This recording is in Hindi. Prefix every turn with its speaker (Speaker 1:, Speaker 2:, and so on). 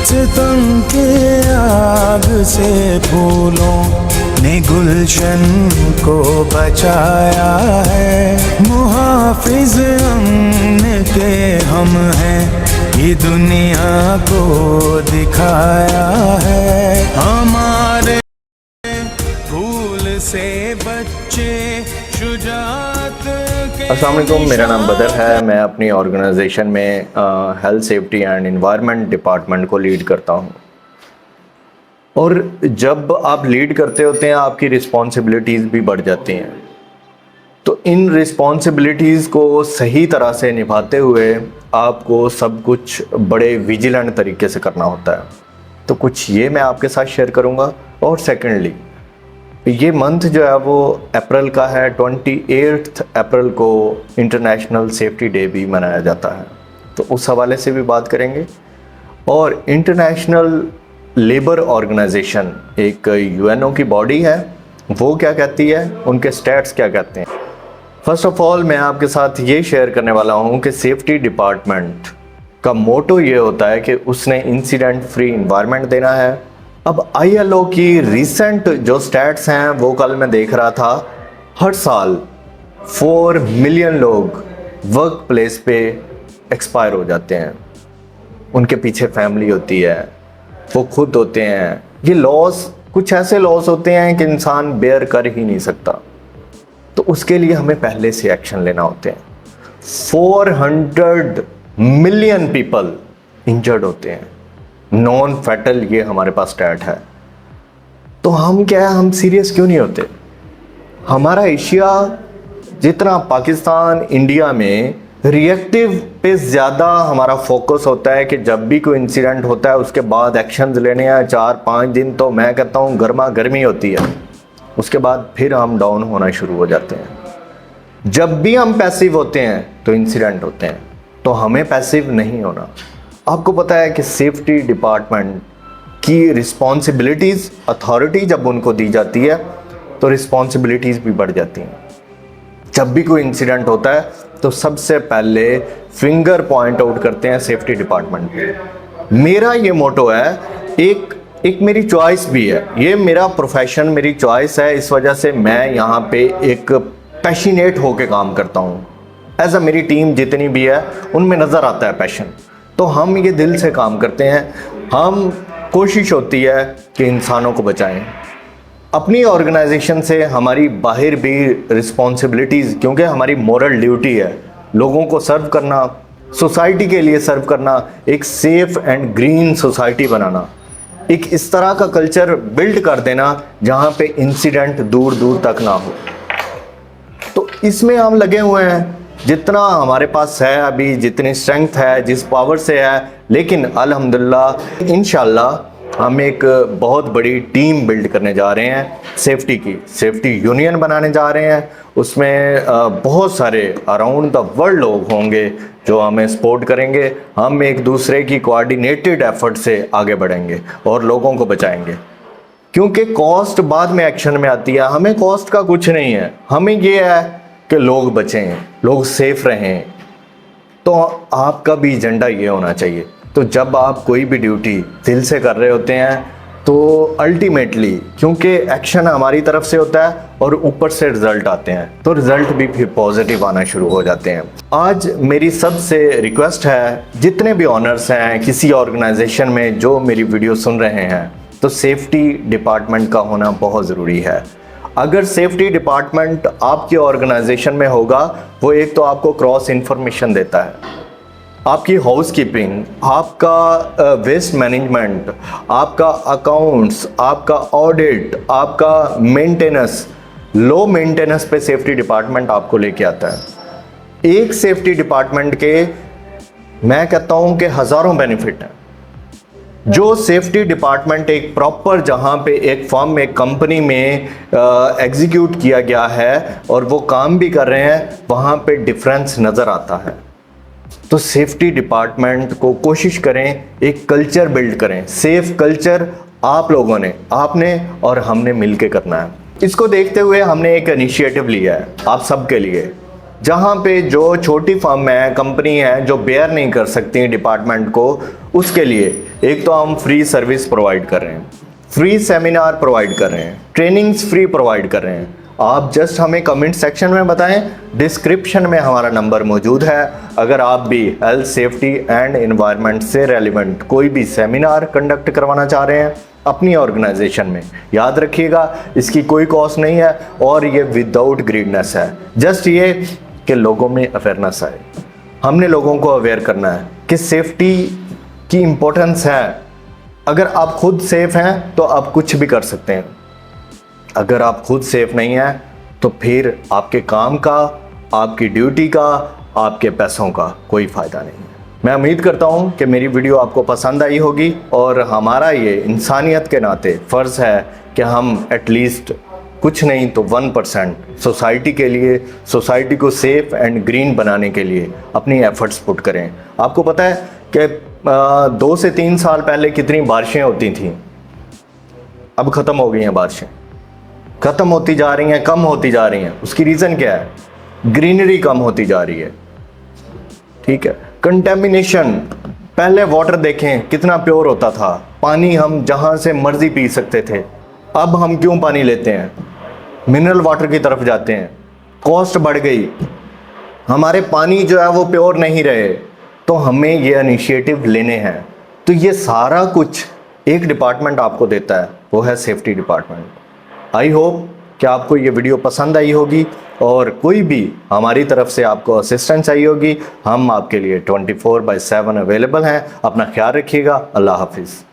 Speaker 1: सितम के आग से फूलों ने गुलशन को बचाया है। मुहाफिज अमन के हम हैं, ये दुनिया को दिखाया है। हमारे भूल से बच्चे शुजात के।
Speaker 2: अस्सलाम वालेकुम, मेरा नाम बदर है। मैं अपनी ऑर्गेनाइजेशन में health safety and environment department को लीड करता हूँ। और जब आप लीड करते होते हैं आपकी रिस्पॉन्सिबिलिटीज़ भी बढ़ जाती हैं। तो इन रिस्पॉन्सिबिलिटीज़ को सही तरह से निभाते हुए आपको सब कुछ बड़े विजिलेंट तरीके से करना होता है। तो कुछ ये मैं आपके साथ शेयर करूँगा। और सेकेंडली, ये मंथ जो है वो अप्रैल का है। 28 अप्रैल को इंटरनेशनल सेफ्टी डे भी मनाया जाता है, तो उस हवाले से भी बात करेंगे। और इंटरनेशनल लेबर ऑर्गेनाइजेशन एक यूएनओ की बॉडी है, वो क्या कहती है, उनके स्टैट्स क्या कहते हैं। फर्स्ट ऑफ ऑल मैं आपके साथ ये शेयर करने वाला हूँ कि सेफ्टी डिपार्टमेंट का मोटो ये होता है कि उसने इंसिडेंट फ्री इन्वायरमेंट देना है। अब आईएलओ की रिसेंट जो स्टैट्स हैं वो कल मैं देख रहा था, हर साल 4 मिलियन लोग वर्क प्लेस पे एक्सपायर हो जाते हैं। उनके पीछे फैमिली होती है, वो खुद होते हैं। ये लॉस, कुछ ऐसे लॉस होते हैं कि इंसान बेयर कर ही नहीं सकता। तो उसके लिए हमें पहले से एक्शन लेना होते हैं। 400 मिलियन पीपल इंजर्ड होते हैं, नॉन फैटल, ये हमारे पास स्टैट है। तो हम क्या है, हम सीरियस क्यों नहीं होते। हमारा एशिया जितना पाकिस्तान, इंडिया में रिएक्टिव पे ज़्यादा हमारा फोकस होता है कि जब भी कोई इंसिडेंट होता है उसके बाद एक्शंस लेने हैं। 4-5 दिन तो मैं कहता हूँ गर्मा गर्मी होती है, उसके बाद फिर हम डाउन होना शुरू हो जाते हैं। जब भी हम पैसिव होते हैं तो इंसिडेंट होते हैं, तो हमें पैसिव नहीं होना। आपको पता है कि सेफ्टी डिपार्टमेंट की रिस्पॉन्सिबिलिटीज़, अथॉरिटी जब उनको दी जाती है तो रिस्पॉन्सिबिलिटीज़ भी बढ़ जाती हैं। जब भी कोई इंसिडेंट होता है तो सबसे पहले फिंगर पॉइंट आउट करते हैं सेफ्टी डिपार्टमेंट पे। मेरा ये मोटो है, एक मेरी चॉइस भी है, ये मेरा प्रोफेशन, मेरी चॉइस है। इस वजह से मैं यहाँ पे एक पैशनेट होके काम करता हूँ। एज अ मेरी टीम जितनी भी है उनमें नज़र आता है पैशन, तो हम ये दिल से काम करते हैं। हम कोशिश होती है कि इंसानों को बचाएं। अपनी ऑर्गेनाइजेशन से हमारी बाहर भी रिस्पॉन्सिबिलिटीज़, क्योंकि हमारी मॉरल ड्यूटी है लोगों को सर्व करना, सोसाइटी के लिए सर्व करना, एक सेफ एंड ग्रीन सोसाइटी बनाना, एक इस तरह का कल्चर बिल्ड कर देना जहाँ पे इंसिडेंट दूर दूर तक ना हो। तो इसमें हम लगे हुए हैं, जितना हमारे पास है अभी, जितनी स्ट्रेंथ है, जिस पावर से है। लेकिन अल्हम्दुलिल्लाह इंशाल्लाह हम एक बहुत बड़ी टीम बिल्ड करने जा रहे हैं सेफ्टी की। सेफ्टी यूनियन बनाने जा रहे हैं। उसमें बहुत सारे अराउंड द वर्ल्ड लोग होंगे जो हमें सपोर्ट करेंगे। हम एक दूसरे की कोऑर्डिनेटेड एफर्ट से आगे बढ़ेंगे और लोगों को बचाएंगे। क्योंकि कॉस्ट बाद में एक्शन में आती है, हमें कॉस्ट का कुछ नहीं है। हमें ये है कि लोग बचें, लोग सेफ रहें। तो आपका भी एजेंडा ये होना चाहिए। तो जब आप कोई भी ड्यूटी दिल से कर रहे होते हैं तो अल्टीमेटली, क्योंकि एक्शन हमारी तरफ से होता है और ऊपर से रिजल्ट आते हैं, तो रिजल्ट भी फिर पॉजिटिव आना शुरू हो जाते हैं। आज मेरी सबसे रिक्वेस्ट है, जितने भी ऑनर्स हैं किसी ऑर्गेनाइजेशन में जो मेरी वीडियो सुन रहे हैं, तो सेफ्टी डिपार्टमेंट का होना बहुत ज़रूरी है। अगर सेफ्टी डिपार्टमेंट आपकी ऑर्गेनाइजेशन में होगा, वो एक तो आपको क्रॉस इन्फॉर्मेशन देता है, आपकी हाउस कीपिंग, आपका वेस्ट मैनेजमेंट, आपका अकाउंट्स, आपका ऑडिट, आपका मेंटेनेंस, लो मेंटेनेंस पे सेफ्टी डिपार्टमेंट आपको लेके आता है। एक सेफ्टी डिपार्टमेंट के मैं कहता हूँ कि हज़ारों बेनिफिट हैं। जो सेफ्टी डिपार्टमेंट एक प्रॉपर, जहाँ पे एक फर्म में, कंपनी में एग्जीक्यूट किया गया है और वो काम भी कर रहे हैं, वहाँ पे डिफरेंस नज़र आता है। तो सेफ्टी डिपार्टमेंट को कोशिश करें एक कल्चर बिल्ड करें, सेफ कल्चर आप लोगों ने, आपने और हमने मिलके करना है। इसको देखते हुए हमने एक इनिशिएटिव लिया है आप सबके लिए, जहाँ पे जो छोटी फर्म है, कंपनी है जो बेयर नहीं कर सकती डिपार्टमेंट को, उसके लिए एक तो हम फ्री सर्विस प्रोवाइड कर रहे हैं, फ्री सेमिनार प्रोवाइड कर रहे हैं, ट्रेनिंग्स फ्री प्रोवाइड कर रहे हैं। आप जस्ट हमें कमेंट सेक्शन में बताएं, डिस्क्रिप्शन में हमारा नंबर मौजूद है। अगर आप भी हेल्थ, सेफ्टी एंड एनवायरनमेंट से रेलिवेंट कोई भी सेमिनार कंडक्ट करवाना चाह रहे हैं अपनी ऑर्गेनाइजेशन में, याद रखिएगा इसकी कोई कॉस्ट नहीं है और ये विदाउट ग्रीडनेस है। जस्ट ये कि लोगों में अवेयरनेस आए, हमने लोगों को अवेयर करना है कि सेफ्टी की इम्पोर्टेंस है। अगर आप खुद सेफ हैं तो आप कुछ भी कर सकते हैं, अगर आप खुद सेफ नहीं हैं तो फिर आपके काम का, आपकी ड्यूटी का, आपके पैसों का कोई फ़ायदा नहीं है। मैं उम्मीद करता हूं कि मेरी वीडियो आपको पसंद आई होगी और हमारा ये इंसानियत के नाते फ़र्ज़ है कि हम एटलीस्ट कुछ नहीं तो 1% सोसाइटी के लिए, सोसाइटी को सेफ़ एंड ग्रीन बनाने के लिए अपनी एफ़र्ट्स पुट करें। आपको पता है कि 2 से 3 साल पहले कितनी बारिशें होती थीं, अब ख़त्म हो गई हैं बारिशें, ख़त्म होती जा रही हैं, कम होती जा रही हैं। उसकी रीज़न क्या है? ग्रीनरी कम होती जा रही है, ठीक है। कंटेमिनेशन, पहले वाटर देखें कितना प्योर होता था, पानी हम जहाँ से मर्जी पी सकते थे। अब हम क्यों पानी लेते हैं? मिनरल वाटर की तरफ जाते हैं, कॉस्ट बढ़ गई, हमारे पानी जो है वो प्योर नहीं रहे, तो हमें ये इनिशिएटिव लेने हैं। तो ये सारा कुछ एक डिपार्टमेंट आपको देता है, वो है सेफ्टी डिपार्टमेंट। आई होप कि आपको ये वीडियो पसंद आई होगी और कोई भी हमारी तरफ से आपको असिस्टेंस चाहिए होगी, हम आपके लिए 24/7 अवेलेबल हैं। अपना ख्याल रखिएगा। अल्लाह हाफिज़।